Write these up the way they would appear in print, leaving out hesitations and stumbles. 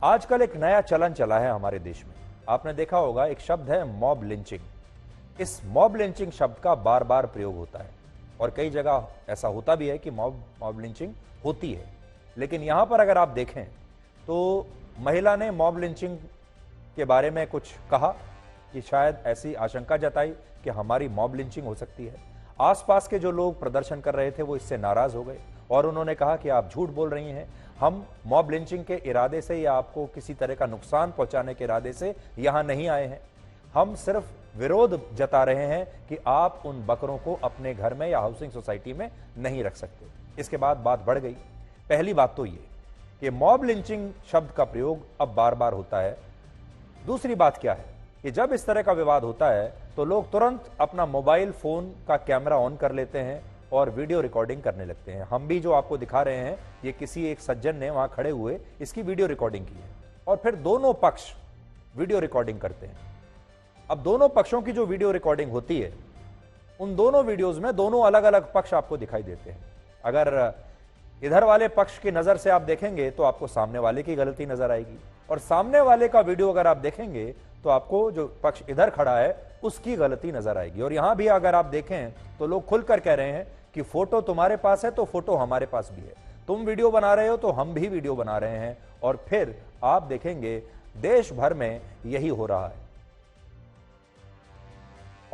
आजकल एक नया चलन चला है हमारे देश में। आपने देखा होगा, एक शब्द है मॉब लिंचिंग। इस मॉब लिंचिंग शब्द का बार बार प्रयोग होता है और कई जगह ऐसा होता भी है कि मॉब लिंचिंग होती है। लेकिन यहां पर अगर आप देखें तो महिला ने मॉब लिंचिंग के बारे में कुछ कहा कि शायद ऐसी आशंका जताई कि हमारी मॉब लिंचिंग हो सकती है। आसपास के जो लोग प्रदर्शन कर रहे थे वो इससे नाराज हो गए और उन्होंने कहा कि आप झूठ बोल रही हैं, हम मॉब लिंचिंग के इरादे से या आपको किसी तरह का नुकसान पहुंचाने के इरादे से यहां नहीं आए हैं। हम सिर्फ विरोध जता रहे हैं कि आप उन बकरों को अपने घर में या हाउसिंग सोसाइटी में नहीं रख सकते। इसके बाद बात बढ़ गई। पहली बात तो ये कि मॉब लिंचिंग शब्द का प्रयोग अब बार बार होता है। दूसरी बात क्या है कि जब इस तरह का विवाद होता है तो लोग तुरंत अपना मोबाइल फोन का कैमरा ऑन कर लेते हैं और वीडियो रिकॉर्डिंग करने लगते हैं। हम भी जो आपको दिखा रहे हैं, ये किसी एक सज्जन ने वहां खड़े हुए इसकी वीडियो रिकॉर्डिंग की है और फिर दोनों पक्ष वीडियो रिकॉर्डिंग करते हैं। अब दोनों पक्षों की जो वीडियो रिकॉर्डिंग होती है, उन दोनों वीडियोस में दोनों अलग अलग पक्ष आपको दिखाई देते हैं। अगर इधर वाले पक्ष की नजर से आप देखेंगे तो आपको सामने वाले की गलती नजर आएगी और सामने वाले का वीडियो अगर आप देखेंगे तो आपको जो पक्ष इधर खड़ा है उसकी गलती नजर आएगी। और यहां भी अगर आप देखें तो लोग खुलकर कह रहे हैं कि फोटो तुम्हारे पास है तो फोटो हमारे पास भी है, तुम वीडियो बना रहे हो तो हम भी वीडियो बना रहे हैं। और फिर आप देखेंगे देश भर में यही हो रहा है।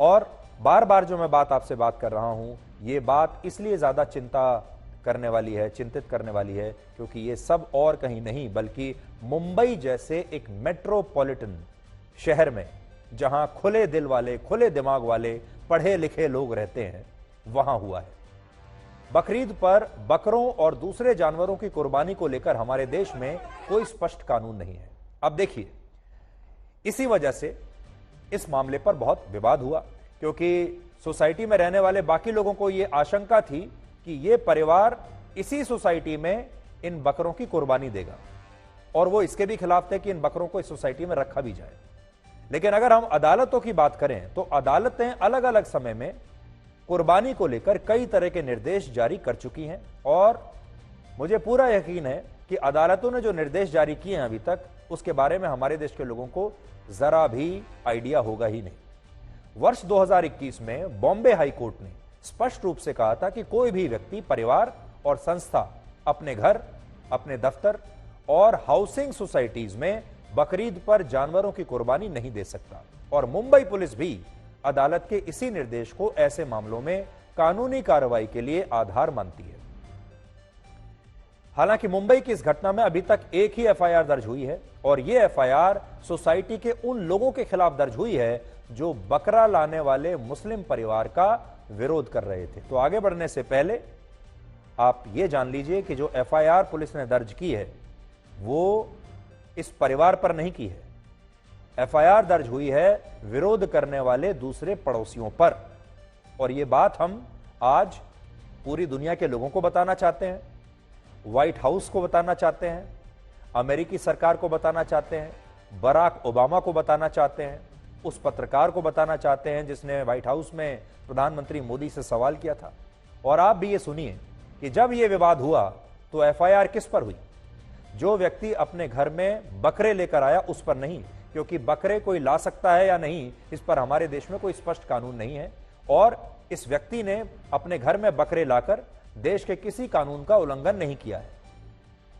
और बार बार जो मैं आपसे बात कर रहा हूं, यह बात इसलिए ज्यादा चिंतित करने वाली है क्योंकि ये सब और कहीं नहीं बल्कि मुंबई जैसे एक मेट्रोपॉलिटन शहर में, जहां खुले दिल वाले, खुले दिमाग वाले, पढ़े लिखे लोग रहते हैं, वहां हुआ है। बकरीद पर बकरों और दूसरे जानवरों की कुर्बानी को लेकर हमारे देश में कोई स्पष्ट कानून नहीं है। अब देखिए, इसी वजह से इस मामले पर बहुत विवाद हुआ क्योंकि सोसाइटी में रहने वाले बाकी लोगों को यह आशंका थी कि यह परिवार इसी सोसाइटी में इन बकरों की कुर्बानी देगा और वो इसके भी खिलाफ थे कि इन बकरों को इस सोसाइटी में रखा भी जाए। लेकिन अगर हम अदालतों की बात करें तो अदालतें अलग अलग समय में कुर्बानी को लेकर कई तरह के निर्देश जारी कर चुकी हैं और मुझे पूरा यकीन है कि अदालतों ने जो निर्देश जारी किए हैं अभी तक, उसके बारे में हमारे देश के लोगों को जरा भी आइडिया होगा ही नहीं। वर्ष 2021 में बॉम्बे हाई कोर्ट ने स्पष्ट रूप से कहा था कि कोई भी व्यक्ति, परिवार और संस्था अपने घर, अपने दफ्तर और हाउसिंग सोसाइटीज में बकरीद पर जानवरों की कुर्बानी नहीं दे सकता। और मुंबई पुलिस भी अदालत के इसी निर्देश को ऐसे मामलों में कानूनी कार्रवाई के लिए आधार मानती है। हालांकि मुंबई की इस घटना में अभी तक एक ही एफआईआर दर्ज हुई है और यह एफआईआर सोसाइटी के उन लोगों के खिलाफ दर्ज हुई है जो बकरा लाने वाले मुस्लिम परिवार का विरोध कर रहे थे। तो आगे बढ़ने से पहले आप यह जान लीजिए कि जो एफआईआर पुलिस ने दर्ज की है वो इस परिवार पर नहीं की है। एफआईआर दर्ज हुई है विरोध करने वाले दूसरे पड़ोसियों पर। और यह बात हम आज पूरी दुनिया के लोगों को बताना चाहते हैं, व्हाइट हाउस को बताना चाहते हैं, अमेरिकी सरकार को बताना चाहते हैं, बराक ओबामा को बताना चाहते हैं, उस पत्रकार को बताना चाहते हैं जिसने व्हाइट हाउस में प्रधानमंत्री मोदी से सवाल किया था। और आप भी ये सुनिए कि जब यह विवाद हुआ तो एफआईआर किस पर हुई? जो व्यक्ति अपने घर में बकरे लेकर आया उस पर नहीं, क्योंकि बकरे कोई ला सकता है या नहीं इस पर हमारे देश में कोई स्पष्ट कानून नहीं है और इस व्यक्ति ने अपने घर में बकरे लाकर देश के किसी कानून का उल्लंघन नहीं किया है।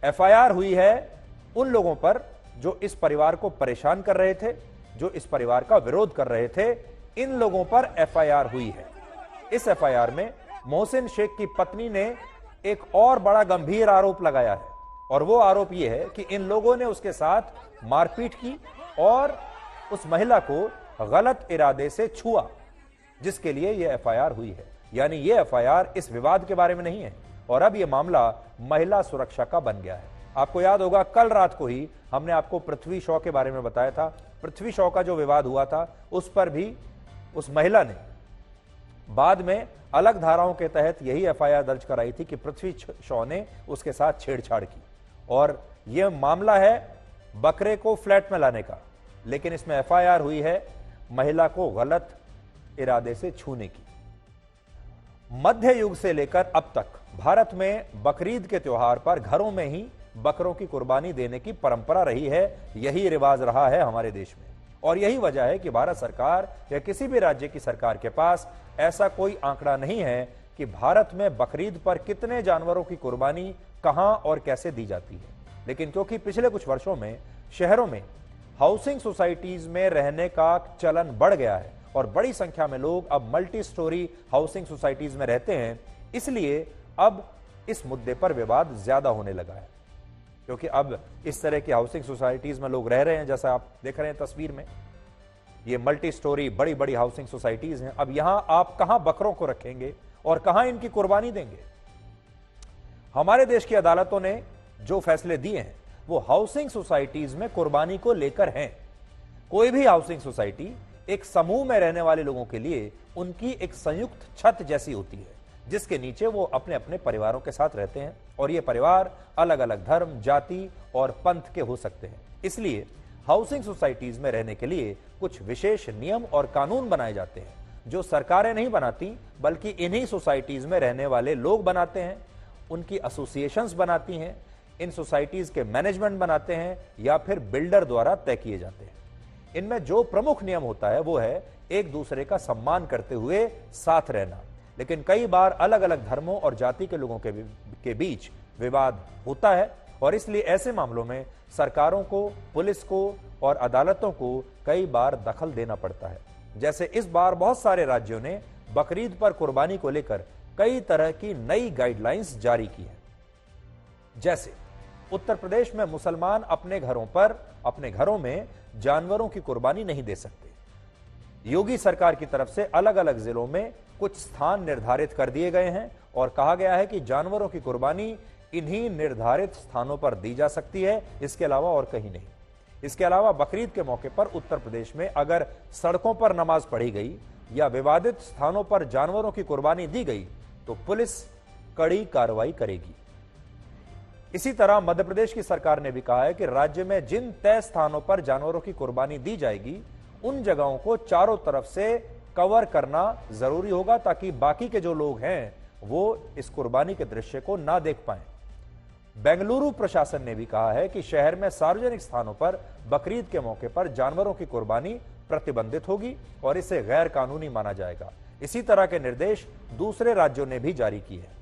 एफआईआर हुई है उन लोगों पर जो इस परिवार को परेशान कर रहे थे, जो इस परिवार का विरोध कर रहे थे, इन लोगों पर एफआईआर हुई है। इस एफआईआर में मोहसिन शेख की पत्नी ने एक और बड़ा गंभीर आरोप लगाया है और वो आरोप यह है कि इन लोगों ने उसके साथ मारपीट की और उस महिला को गलत इरादे से छुआ, जिसके लिए यह एफआईआर हुई है। यानी यह एफआईआर इस विवाद के बारे में नहीं है और अब यह मामला महिला सुरक्षा का बन गया है। आपको याद होगा, कल रात को ही हमने आपको पृथ्वी शॉ के बारे में बताया था। पृथ्वी शॉ का जो विवाद हुआ था उस पर भी उस महिला ने बाद में अलग धाराओं के तहत यही एफआईआर दर्ज कराई थी कि पृथ्वी शॉ ने उसके साथ छेड़छाड़ की। और यह मामला है बकरे को फ्लैट में लाने का, लेकिन इसमें एफआईआर हुई है महिला को गलत इरादे से छूने की। मध्य युग से लेकर अब तक भारत में बकरीद के त्योहार पर घरों में ही बकरों की कुर्बानी देने की परंपरा रही है, यही रिवाज रहा है हमारे देश में। और यही वजह है कि भारत सरकार या किसी भी राज्य की सरकार के पास ऐसा कोई आंकड़ा नहीं है कि भारत में बकरीद पर कितने जानवरों की कुर्बानी कहां और कैसे दी जाती है। लेकिन क्योंकि पिछले कुछ वर्षों में शहरों में हाउसिंग सोसाइटीज में रहने का चलन बढ़ गया है और बड़ी संख्या में लोग अब मल्टी स्टोरी हाउसिंग सोसाइटीज में रहते हैं, इसलिए अब इस मुद्दे पर विवाद ज्यादा होने लगा है। क्योंकि अब इस तरह की हाउसिंग सोसाइटीज में लोग रह रहे हैं, जैसा आप देख रहे हैं तस्वीर में, ये मल्टी स्टोरी बड़ी बड़ी हाउसिंग सोसाइटीज हैं। अब यहां आप कहां बकरों को रखेंगे और कहां इनकी कुर्बानी देंगे? हमारे देश की अदालतों ने जो फैसले दिए हैं वो हाउसिंग सोसाइटीज में कुर्बानी को लेकर हैं। कोई भी हाउसिंग सोसाइटी एक समूह में रहने वाले लोगों के लिए उनकी एक संयुक्त छत जैसी होती है, जिसके नीचे वो अपने अपने परिवारों के साथ रहते हैं। और ये परिवार अलग अलग धर्म, जाति और पंथ के हो सकते हैं। इसलिए हाउसिंग सोसाइटीज में रहने के लिए कुछ विशेष नियम और कानून बनाए जाते हैं, जो सरकारें नहीं बनाती बल्कि इन्हीं सोसाइटीज में रहने वाले लोग बनाते हैं, उनकी एसोसिएशंस बनाती हैं, इन सोसाइटीज के मैनेजमेंट बनाते हैं या फिर बिल्डर द्वारा तय किए जाते हैं। इनमें जो प्रमुख नियम होता है वो है एक दूसरे का सम्मान करते हुए साथ रहना। लेकिन कई बार अलग अलग धर्मों और जाति के लोगों के बीच विवाद होता है और इसलिए ऐसे मामलों में सरकारों को, पुलिस को और अदालतों को कई बार दखल देना पड़ता है। जैसे इस बार बहुत सारे राज्यों ने बकरीद पर कुर्बानी को लेकर कई तरह की नई गाइडलाइंस जारी की हैं। जैसे उत्तर प्रदेश में मुसलमान अपने घरों में जानवरों की कुर्बानी नहीं दे सकते। योगी सरकार की तरफ से अलग अलग जिलों में कुछ स्थान निर्धारित कर दिए गए हैं और कहा गया है कि जानवरों की कुर्बानी इन्हीं निर्धारित स्थानों पर दी जा सकती है, इसके अलावा और कहीं नहीं। इसके अलावा बकरीद के मौके पर उत्तर प्रदेश में अगर सड़कों पर नमाज पढ़ी गई या विवादित स्थानों पर जानवरों की कुर्बानी दी गई तो पुलिस कड़ी कार्रवाई करेगी। इसी तरह मध्य प्रदेश की सरकार ने भी कहा है कि राज्य में जिन तय स्थानों पर जानवरों की कुर्बानी दी जाएगी उन जगहों को चारों तरफ से कवर करना जरूरी होगा, ताकि बाकी के जो लोग हैं वो इस कुर्बानी के दृश्य को ना देख पाएं। बेंगलुरु प्रशासन ने भी कहा है कि शहर में सार्वजनिक स्थानों पर बकरीद के मौके पर जानवरों की कुर्बानी प्रतिबंधित होगी और इसे गैर कानूनी माना जाएगा। इसी तरह के निर्देश दूसरे राज्यों ने भी जारी किए हैं।